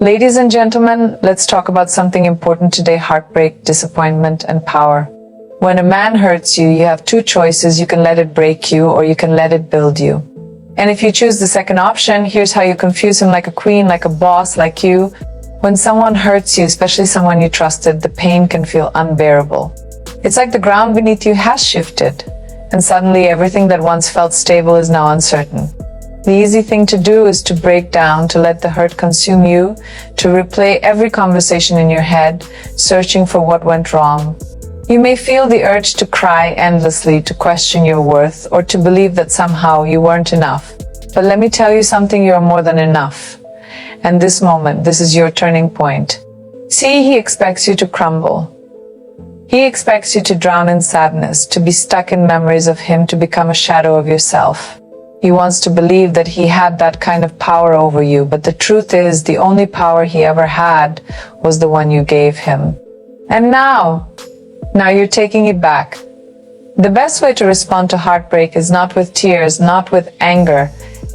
Ladies and gentlemen, let's talk about something important today: heartbreak, disappointment, and power. When a man hurts you, you have two choices. You can let it break you, or you can let it build you. And if you choose the second option, here's how you confuse him like a queen, like a boss, like you. When someone hurts you, especially someone you trusted, the pain can feel unbearable. It's like the ground beneath you has shifted, and suddenly everything that once felt stable is now uncertain. The easy thing to do is to break down, to let the hurt consume you, to replay every conversation in your head, searching for what went wrong. You may feel the urge to cry endlessly, to question your worth, or to believe that somehow you weren't enough. But let me tell you something: you're more than enough. And this moment, this is your turning point. See, he expects you to crumble. He expects you to drown in sadness, to be stuck in memories of him, to become a shadow of yourself. He wants to believe that he had that kind of power over you, but the truth is, the only power he ever had was the one you gave him. And now you're taking it back. The best way to respond to heartbreak is not with tears, not with anger,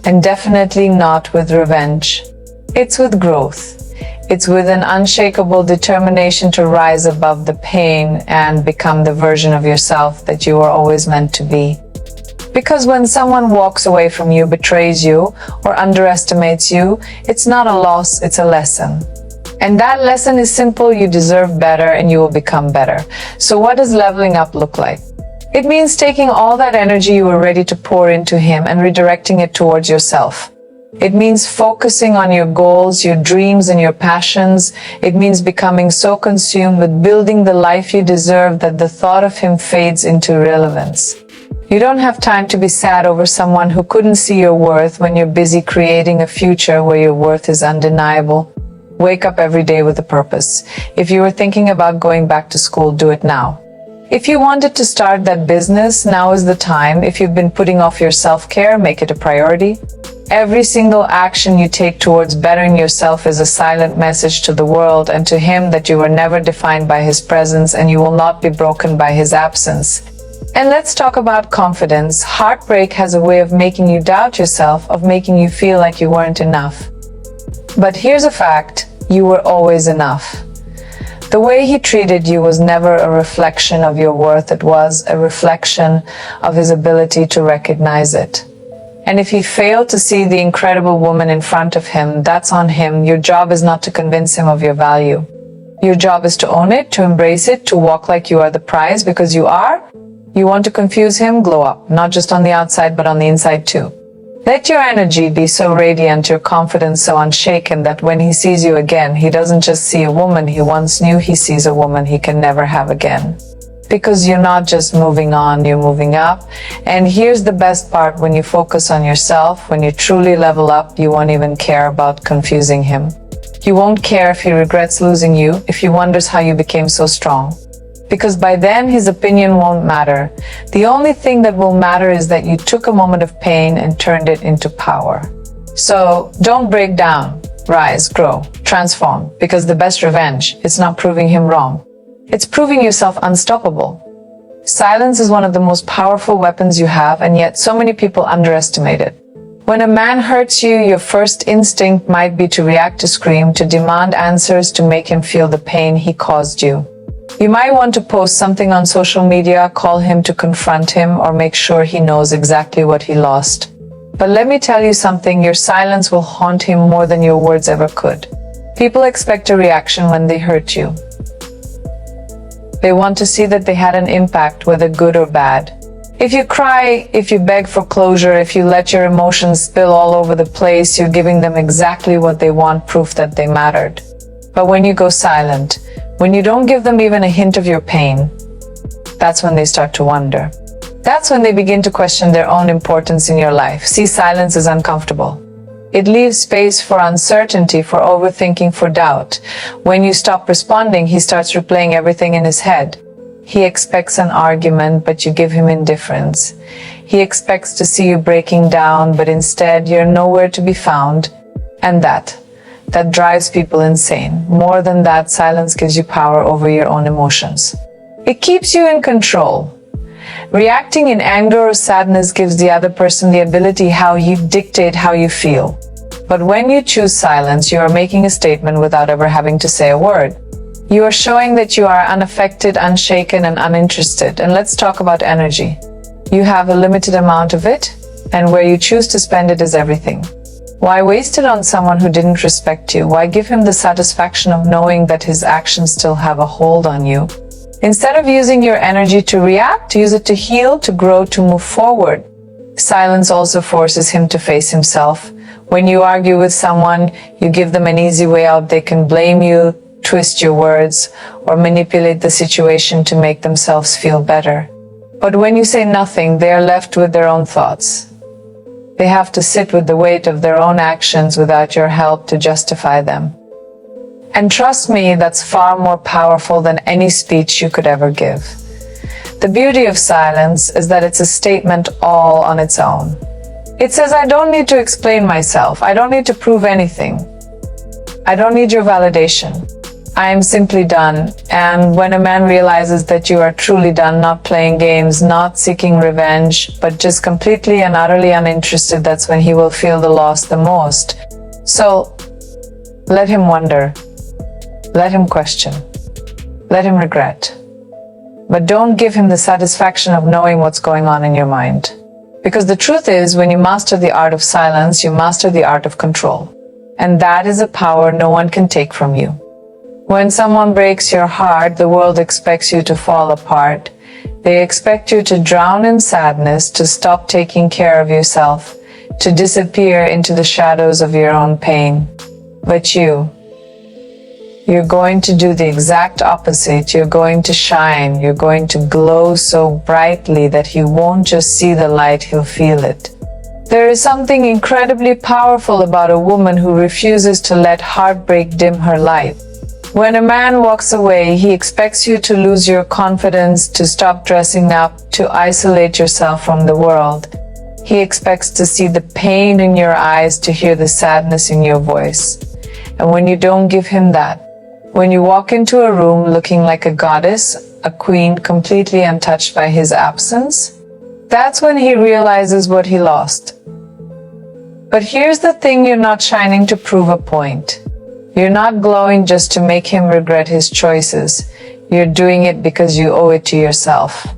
and definitely not with revenge. It's with growth. It's with an unshakable determination to rise above the pain and become the version of yourself that you were always meant to be. Because when someone walks away from you, betrays you, or underestimates you, it's not a loss, it's a lesson. And that lesson is simple: you deserve better and you will become better. So what does leveling up look like? It means taking all that energy you were ready to pour into him and redirecting it towards yourself. It means focusing on your goals, your dreams, and your passions. It means becoming so consumed with building the life you deserve that the thought of him fades into irrelevance. You don't have time to be sad over someone who couldn't see your worth when you're busy creating a future where your worth is undeniable. Wake up every day with a purpose. If you were thinking about going back to school, do it now. If you wanted to start that business, now is the time. If you've been putting off your self-care, make it a priority. Every single action you take towards bettering yourself is a silent message to the world and to him that you were never defined by his presence and you will not be broken by his absence. And let's talk about confidence. Heartbreak has a way of making you doubt yourself, of making you feel like you weren't enough. But here's a fact: you were always enough. The way he treated you was never a reflection of your worth, it was a reflection of his ability to recognize it. And if he failed to see the incredible woman in front of him, that's on him. Your job is not to convince him of your value. Your job is to own it, to embrace it, to walk like you are the prize, because you are. You want to confuse him? Glow up, not just on the outside, but on the inside too. Let your energy be so radiant, your confidence so unshaken, that when he sees you again, he doesn't just see a woman he once knew, he sees a woman he can never have again. Because you're not just moving on, you're moving up. And here's the best part: when you focus on yourself, when you truly level up, you won't even care about confusing him. You won't care if he regrets losing you, if he wonders how you became so strong. Because by then his opinion won't matter. The only thing that will matter is that you took a moment of pain and turned it into power. So don't break down. Rise, grow, transform. Because the best revenge, it's not proving him wrong. It's proving yourself unstoppable. Silence is one of the most powerful weapons you have, and yet so many people underestimate it. When a man hurts you, your first instinct might be to react, to scream, to demand answers, to make him feel the pain he caused you. You might want to post something on social media, call him to confront him, or make sure he knows exactly what he lost. But let me tell you something: your silence will haunt him more than your words ever could. People expect a reaction when they hurt you. They want to see that they had an impact, whether good or bad. If you cry, if you beg for closure, if you let your emotions spill all over the place, you're giving them exactly what they want: proof that they mattered. But when you go silent, when you don't give them even a hint of your pain, that's when they start to wonder. That's when they begin to question their own importance in your life. See, silence is uncomfortable. It leaves space for uncertainty, for overthinking, for doubt. When you stop responding, he starts replaying everything in his head. He expects an argument, but you give him indifference. He expects to see you breaking down, but instead you're nowhere to be found. And that drives people insane. More than that, silence gives you power over your own emotions. It keeps you in control. Reacting in anger or sadness gives the other person the ability how you dictate how you feel. But when you choose silence, you are making a statement without ever having to say a word. You are showing that you are unaffected, unshaken, and uninterested. And let's talk about energy. You have a limited amount of it, and where you choose to spend it is everything. Why waste it on someone who didn't respect you? Why give him the satisfaction of knowing that his actions still have a hold on you? Instead of using your energy to react, use it to heal, to grow, to move forward. Silence also forces him to face himself. When you argue with someone, you give them an easy way out. They can blame you, twist your words, or manipulate the situation to make themselves feel better. But when you say nothing, they are left with their own thoughts. They have to sit with the weight of their own actions without your help to justify them. And trust me, that's far more powerful than any speech you could ever give. The beauty of silence is that it's a statement all on its own. It says, I don't need to explain myself. I don't need to prove anything. I don't need your validation. I am simply done. And when a man realizes that you are truly done, not playing games, not seeking revenge, but just completely and utterly uninterested, that's when he will feel the loss the most. So let him wonder. Let him question. Let him regret. But don't give him the satisfaction of knowing what's going on in your mind. Because the truth is, when you master the art of silence, you master the art of control. And that is a power no one can take from you. When someone breaks your heart, the world expects you to fall apart. They expect you to drown in sadness, to stop taking care of yourself, to disappear into the shadows of your own pain. But you're going to do the exact opposite. You're going to shine. You're going to glow so brightly that he won't just see the light, he'll feel it. There is something incredibly powerful about a woman who refuses to let heartbreak dim her light. When a man walks away, he expects you to lose your confidence, to stop dressing up, to isolate yourself from the world. He expects to see the pain in your eyes, to hear the sadness in your voice. And when you don't give him that, when you walk into a room looking like a goddess, a queen, completely untouched by his absence, that's when he realizes what he lost. But here's the thing, you're not shining to prove a point. You're not glowing just to make him regret his choices. You're doing it because you owe it to yourself.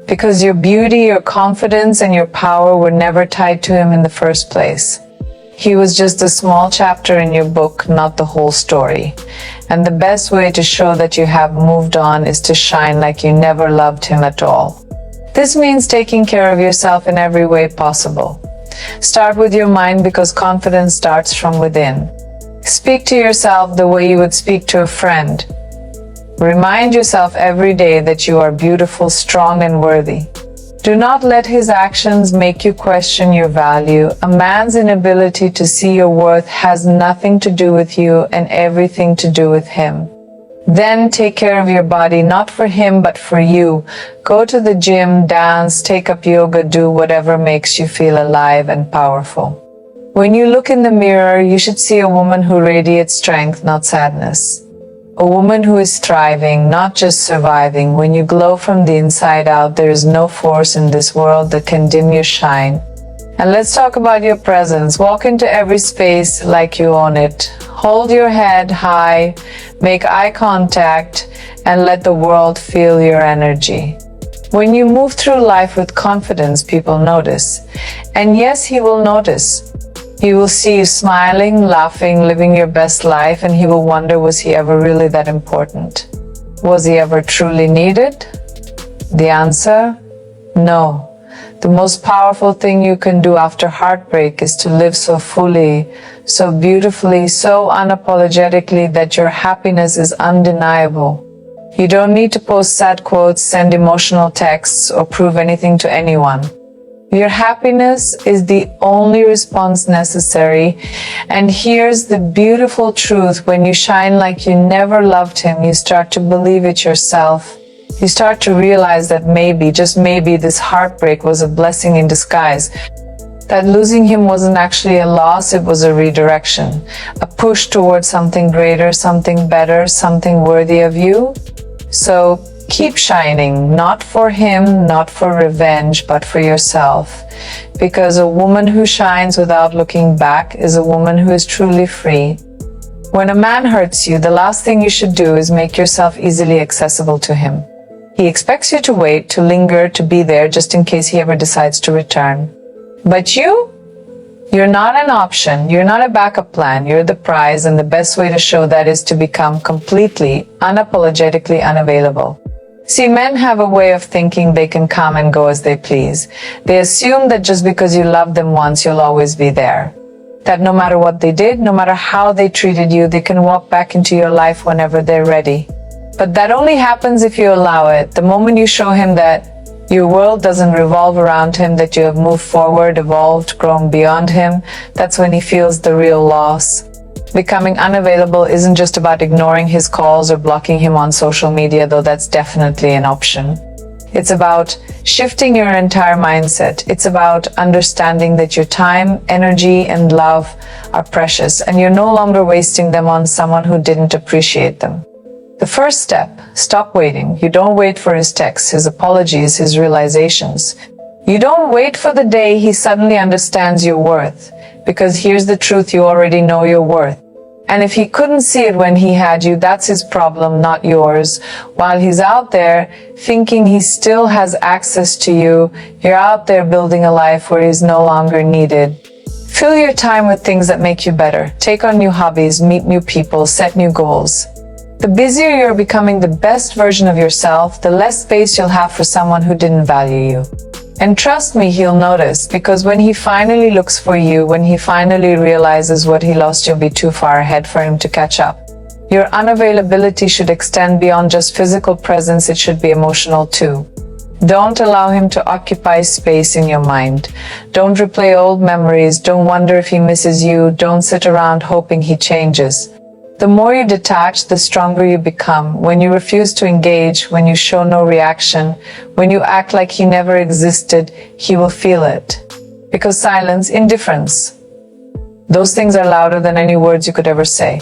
Because your beauty, your confidence, and your power were never tied to him in the first place. He was just a small chapter in your book, not the whole story. And the best way to show that you have moved on is to shine like you never loved him at all. This means taking care of yourself in every way possible. Start with your mind, because confidence starts from within. Speak to yourself the way you would speak to a friend. Remind yourself every day that you are beautiful, strong, and worthy. Do not let his actions make you question your value. A man's inability to see your worth has nothing to do with you and everything to do with him. Then take care of your body, not for him, but for you. Go to the gym, dance, take up yoga, do whatever makes you feel alive and powerful. When you look in the mirror, you should see a woman who radiates strength, not sadness. A woman who is thriving, not just surviving. When you glow from the inside out, there is no force in this world that can dim your shine. And let's talk about your presence. Walk into every space like you own it. Hold your head high, make eye contact, and let the world feel your energy. When you move through life with confidence, people notice. And yes, he will notice. He will see you smiling, laughing, living your best life, and he will wonder, was he ever really that important? Was he ever truly needed? The answer? No. The most powerful thing you can do after heartbreak is to live so fully, so beautifully, so unapologetically that your happiness is undeniable. You don't need to post sad quotes, send emotional texts, or prove anything to anyone. Your happiness is the only response necessary. And here's the beautiful truth. When you shine like you never loved him, you start to believe it yourself. You start to realize that maybe, just maybe, this heartbreak was a blessing in disguise. That losing him wasn't actually a loss, it was a redirection. A push towards something greater, something better, something worthy of you. So Keep shining, not for him, not for revenge, but for yourself. Because a woman who shines without looking back is a woman who is truly free. When a man hurts you, the last thing you should do is make yourself easily accessible to him. He expects you to wait, to linger, to be there just in case he ever decides to return. But you're not an option, you're not a backup plan, you're the prize, and the best way to show that is to become completely, unapologetically unavailable. See, men have a way of thinking they can come and go as they please. They assume that just because you love them once, you'll always be there. That no matter what they did, no matter how they treated you, they can walk back into your life whenever they're ready. But that only happens if you allow it. The moment you show him that your world doesn't revolve around him, that you have moved forward, evolved, grown beyond him, that's when he feels the real loss. Becoming unavailable isn't just about ignoring his calls or blocking him on social media, though that's definitely an option. It's about shifting your entire mindset. It's about understanding that your time, energy, and love are precious, and you're no longer wasting them on someone who didn't appreciate them. The first step, stop waiting. You don't wait for his texts, his apologies, his realizations. You don't wait for the day he suddenly understands your worth. Because here's the truth, you already know your worth. And if he couldn't see it when he had you, that's his problem, not yours. While he's out there thinking he still has access to you, you're out there building a life where he's no longer needed. Fill your time with things that make you better. Take on new hobbies, meet new people, set new goals. The busier you're becoming the best version of yourself, the less space you'll have for someone who didn't value you. And trust me, he'll notice, because when he finally looks for you, when he finally realizes what he lost, you'll be too far ahead for him to catch up. Your unavailability should extend beyond just physical presence, it should be emotional too. Don't allow him to occupy space in your mind. Don't replay old memories, don't wonder if he misses you, don't sit around hoping he changes. The more you detach, the stronger you become. When you refuse to engage, when you show no reaction, when you act like he never existed, he will feel it. Because silence, indifference, those things are louder than any words you could ever say.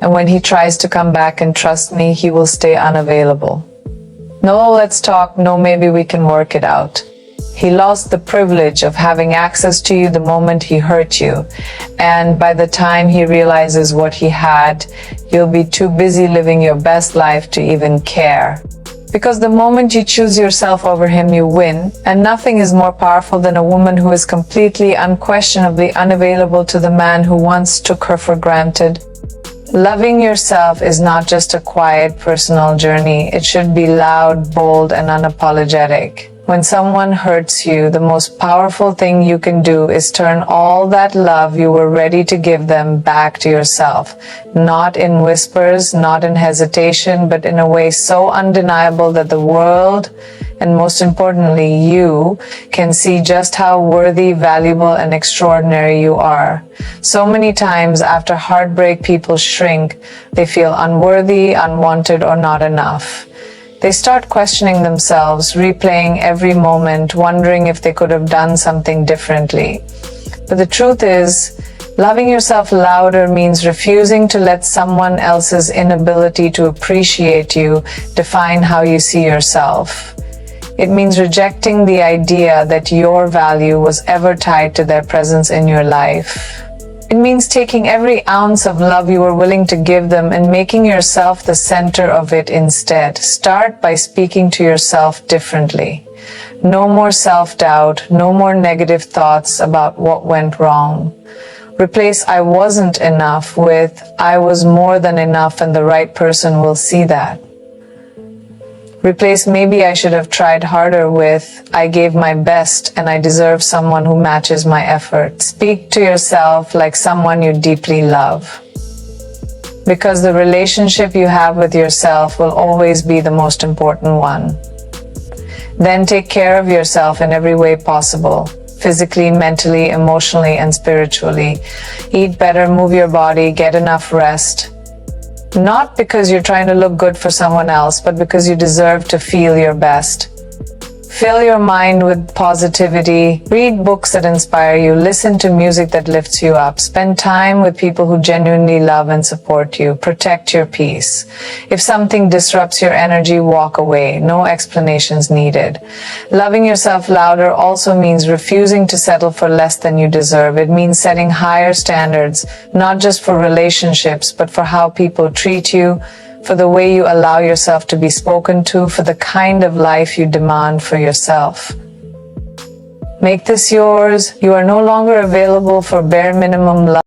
And when he tries to come back, and trust me, he will stay unavailable. No, let's talk. No, maybe we can work it out. He lost the privilege of having access to you the moment he hurt you. And by the time he realizes what he had, you'll be too busy living your best life to even care. Because the moment you choose yourself over him, you win. And nothing is more powerful than a woman who is completely, unquestionably unavailable to the man who once took her for granted. Loving yourself is not just a quiet, personal journey. It should be loud, bold, and unapologetic. When someone hurts you, the most powerful thing you can do is turn all that love you were ready to give them back to yourself. Not in whispers, not in hesitation, but in a way so undeniable that the world, and most importantly you, can see just how worthy, valuable, and extraordinary you are. So many times after heartbreak, people shrink. They feel unworthy, unwanted, or not enough. They start questioning themselves, replaying every moment, wondering if they could have done something differently. But the truth is, loving yourself louder means refusing to let someone else's inability to appreciate you define how you see yourself. It means rejecting the idea that your value was ever tied to their presence in your life. It means taking every ounce of love you were willing to give them and making yourself the center of it instead. Start by speaking to yourself differently. No more self-doubt, no more negative thoughts about what went wrong. Replace "I wasn't enough" with "I was more than enough, and the right person will see that." Replace "maybe I should have tried harder" with "I gave my best and I deserve someone who matches my effort." Speak to yourself like someone you deeply love. Because the relationship you have with yourself will always be the most important one. Then take care of yourself in every way possible. Physically, mentally, emotionally, and spiritually. Eat better, move your body, get enough rest. Not because you're trying to look good for someone else, but because you deserve to feel your best. Fill your mind with positivity. Read books that inspire you. Listen to music that lifts you up. Spend time with people who genuinely love and support you. Protect your peace. If something disrupts your energy, walk away. No explanations needed. Loving yourself louder also means refusing to settle for less than you deserve. It means setting higher standards, not just for relationships, but for how people treat you, for the way you allow yourself to be spoken to, for the kind of life you demand for yourself. Make this yours. You are no longer available for bare minimum love.